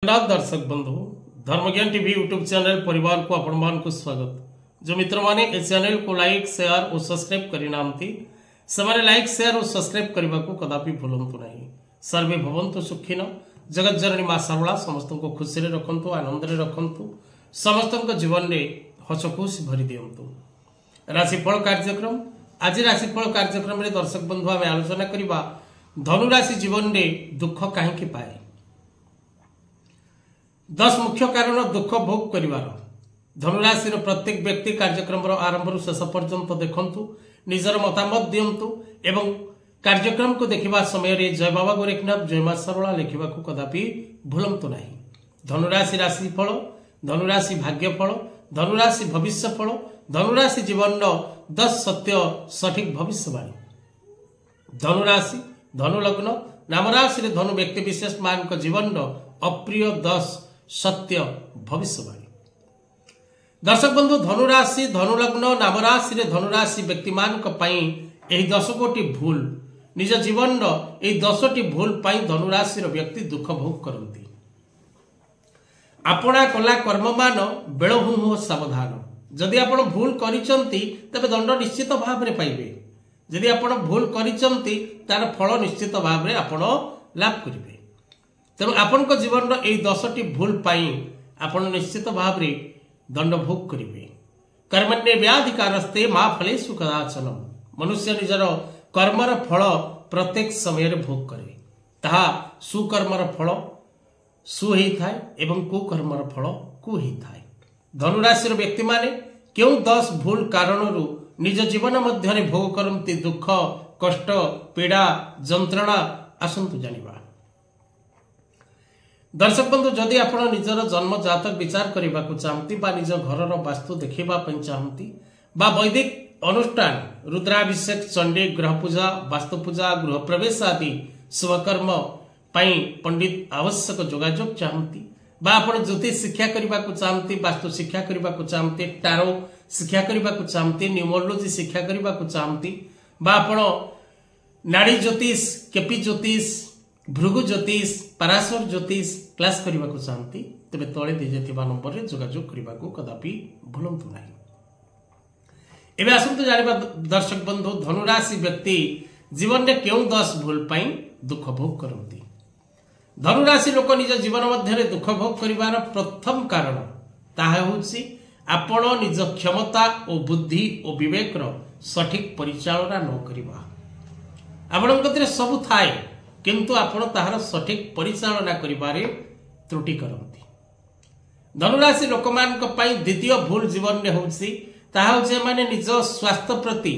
दर्शक बंधु धर्मज्ञान TV YouTube channel परिवार को आपण को स्वागत। जो मित्र माने ए चैनल को लाइक शेयर और सब्सक्राइब करिना से लाइक शेयर और सब्सक्राइब करने को कदापि भूलंतु नहीं। सर्वे भवन्तु सुखिन। जगत जननी मां सरला समस्त को खुशी रे रखंतु, आनंद रे रखंतु, समस्त जीवन में हसखुशी भरी दियंतु। राशिफल कार्यक्रम आज राशिफल कार्यक्रम में दर्शक बंधु आम आलोचना करवा धनुराशि जीवन में दुख कहीं पाए। 10 मुख्य कारण दुख भोग करिवार। धनुराशि प्रत्येक व्यक्ति कार्यक्रम आरंभ शेष पर्यंत देखंतु, निजर मतामत दियंतु एवं कार्यक्रम को देखिबा समय रे जय बाबा गोरखनाथ जय मां सरला लिखिबा को कदापि भूलंतु नहीं। धनुराशि राशिफल, धनुराशि भाग्यफल, धनुराशि भविष्यफल, धनुराशि जीवन 10 सत्य सठिक भविष्यवाणी। धनुराशि धनु लग्न नामराशि रे धनु व्यक्ति विशेष मान जीवन अप्रिय 10 सत्य भविष्यवाणी। दर्शक बंधु धनुराशि धनुलग्न नामराशि रे धनुराशि व्यक्ति मान एही 10 गोटी भूल निज जीवन एही 10टी भूल पाई धनुराशि व्यक्ति दुख भोग करती। आपणा कला कर्म मान बेलहु हो सावधान। जदि आपण भूल करिसंती तबे दंड निश्चित भाव रे पाइबे। जदि आपण भूल करिसंती तार फल निश्चित भाव रे आपण लाभ करिवे। तेणु आपण जीवन यही 10टी भूल पाई आपण निश्चित भाव रे दंड भोग करिवे। कर्मण्ये व्याधिकारस्ते मां फलेषु कदाचन। मनुष्य निजर कर्मर फल प्रत्येक समय भोग करे। ताहा सुकर्मर फल सु ही थाए एवं कुकर्मर फल कु ही थाए। धनुराशि व्यक्ति माने क्यों 10 भूल कारणरू निज जीवन मध्य भोग करती दुख कष्ट पीड़ा जंत्रणा आसंतु जानिबा। दर्शक बंधु जदि आप निजर जन्म जातक विचार करने को चाहती बा निज घर वास्तु देखा चाहती बा वैदिक अनुष्ठान रुद्राभिषेक चंडी ग्रह पूजा वास्तु पूजा गृह प्रवेश आदि शुभकर्म पंडित आवश्यक जोगाजोग चाहती बा आप ज्योतिष शिक्षा करने को चाहती वास्तु शिक्षा करने को चाहती टारो शिक्षा करने को चाहती न्यूमरोलॉजी शिक्षा करने को चाहती बा आप नाड़ी ज्योतिष केपी ज्योतिष भृगु ज्योतिष पराशर ज्योतिष क्लास करने को चाहती तेरे तले दिजा नंबर में जोगाजोग करने को कदापि भूलंतु नहीं। एवं आसतु जाना दर्शक बंधु धनुराशि व्यक्ति जीवन में क्यों 10 भूल पाई दुख भोग करती। धनुराशि लोक निज जीवन मध्य दुख भोग कर प्रथम कारण ताहा होछि आपण निज क्षमता और बुद्धि और विवेक सठिक परिचालना न करवा। आपण सब थाए किंतु आपण ताहार सठिक परिचालना करिबारे त्रुटि करती। धनुराशि लोक द्वितीय भूल जीवन में होछि ताहा होछि माने निज स्वास्थ्य प्रति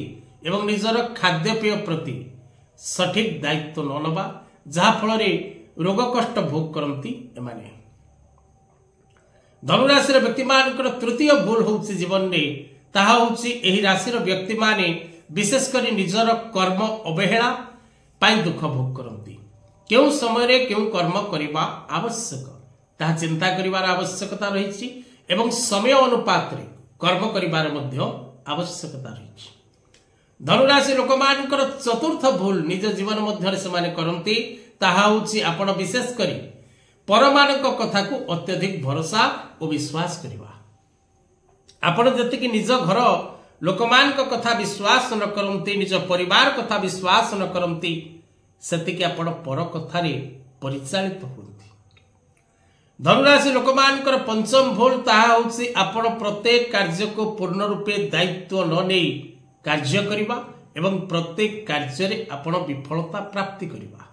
एवं निजर खाद्यपेय प्रति सठिक दायित्व न नबा जहा फल रे रोग कष्ट भोग करती एमाने। धनुराशि व्यक्ति मानकर तृतीय भूल होछि जीवन में ताहा होछि एही राशि व्यक्ति माने विशेष करी निजर कर्म अवहेला पाई दुख भोग करती। क्यों समय क्यों कर्म करने आवश्यक ताहा चिंता करिवार आवश्यकता रही एवं समय अनुपात रे कर्म करिवार मध्य आवश्यकता रही। धनुराशि लोक मानकर चतुर्थ भूल निज जीवन मध्य से करती ताहा होछि आपण विशेष करी परमानक कथा को अत्यधिक भरोसा और विश्वास करिवा। आपण जतिकि निज घर लोकमानक कथा विश्वास न करती निज परिवार कथा विश्वास न करती सेतिकि आपण पर कथारे परिचालित होती। धनुराशि लोकमानकर पंचम भूल ताहा होछि आपण प्रत्येक कार्य को पूर्ण रूपे दायित्व न नै कार्य करिबा एवं प्रत्येक कार्य रे आपण विफलता प्राप्ति करिबा।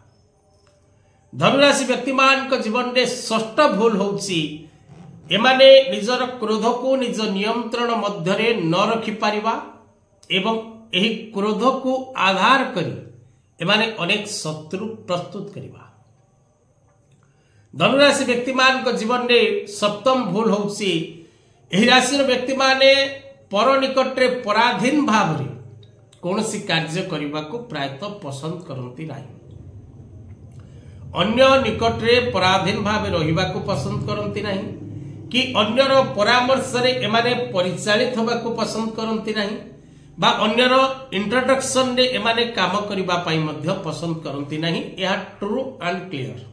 धनुराशि व्यक्ति मानक जीवन में षष्ठ भूल होछि एमाने निजर क्रोध को निज नियंत्रण मध्य न रखि पारिबा एवं एही क्रोध को आधार करी एमाने अनेक शत्रु प्रस्तुत करिबा। धनुराशि व्यक्ति मान जीवन में सप्तम भूल होछि एही राशि व्यक्ति माने पर निकट रे पराधीन भाव रे कोनोसी कार्य करिबा को प्रायतः पसंद करंती नाही। अन्य निकट रे पराधीन भाव रहिबा को पसंद करंती नाही कि अन्यर परामर्श रे एमाने परिचालित होबा को पसंद करंती नाही बा अन्यर इंट्रोडक्शन रे एमाने काम करिबा पाई मध्य पसंद करंती नाही। यह ट्रू एंड क्लियर।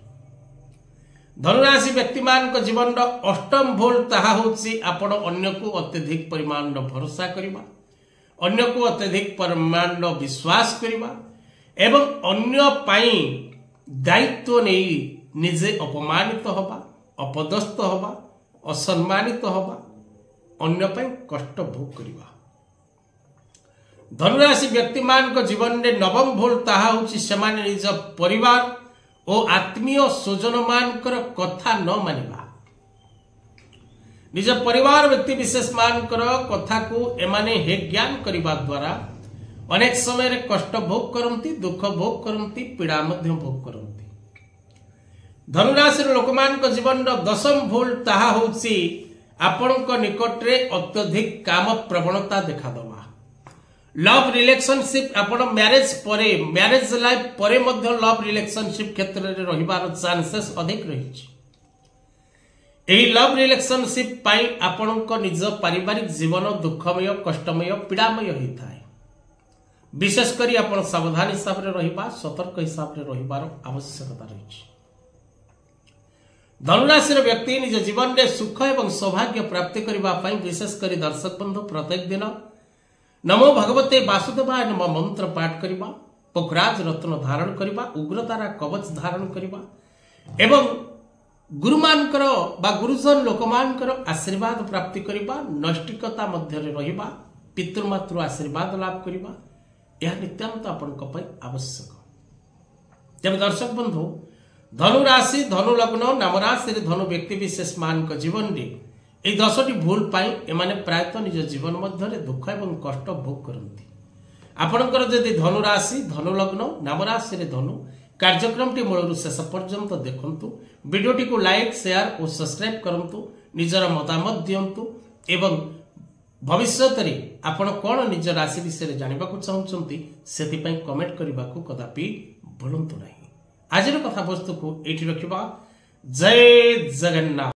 धनुराशि व्यक्ति मान जीवन अष्टम भूल ताहा होछि आपण अन्य को अत्यधिक परिमाण भरोसा करिबा, अन्य को अत्यधिक परिमाण विश्वास करिबा एवं अन्य पाई दायित्व नहीं निजे अपमानित होबा, अपदस्थ होबा, असम्मानित होबा, अन्य पाई कष्ट भोग करिबा। धनुराशि व्यक्ति मान जीवन में नवम भूल ताहा होछि सेमाने निज परिवार और आत्मीय स्वजन मानकर कथा न मानिबा। निज परिवार व्यक्ति विशेष मानकर कथा को एमाने हे ज्ञान करिबा द्वारा अनेक समय रे कष्ट भोग करंती, दुख भोग करंती, पीड़ा मध्य भोग करंती। धनुराशि लोक मान जीवन दशम भूल ताहा होछि आपनक निकट रे अत्यधिक काम प्रवणता देखा लव रिलेशनशिप आपण मैरिज परे मैरिज लाइफ परे मध्य लव रिलेशनशिप क्षेत्र में रहिबार चांसेस अधिक रही। एही लव रिलेशनशिप पाई आपणक निज पारिवारिक जीवन दुखमय, कष्टमय, पीड़ामय होता है। विशेषकर आपण सावधान हिसाब रे रहिबा, सतर्क हिसाब रे रहिबार आवश्यकता रही। धनुराशि व्यक्ति निज जीवन में सुख एवं सौभाग्य प्राप्ति करबा पई विशेषकर दर्शक बंधु प्रत्येक दिन नमो भगवते वासुदेवाय नमः मंत्र पाठ करिबा, पोखराज रत्न धारण करिबा, उग्रतारा कवच धारण करिबा एवं गुरुमानकर बा गुरुजन लोकमानकर आशीर्वाद प्राप्ति करिबा, नैष्टिकता मध्य रहिबा, पितृमातृ आशीर्वाद लाभ करिबा यह नित्यान्त आपनक पई आवश्यक। जब दर्शक बंधु धनु राशि, धनु लग्न, नाम राशि धनु व्यक्ति विशेष मान जीवन में এই 10টি ভুল পাই এমানে প্রায়তঃ নিজ জীবন মধ্যে দুঃখ এবং কষ্ট ভোগ করନ୍ତି। आपणकर जदि धनु राशि, धनु लग्न, नाम राशि धनु कार्यक्रम मूलरू शेष पर्यंत देखंतु, वीडियोटी को लाइक, शेयर और सब्सक्राइब करंतु, निजर मतामत दियंतु एवं भविष्यत रे आपण कोन निज राशि विषय जानिबा को चाहुचंती सेति पई कमेंट करबा को कदापि भूलंतु नाही। आजिर कथा वस्तु को एठी रखिबा। जय जगन्नाथ।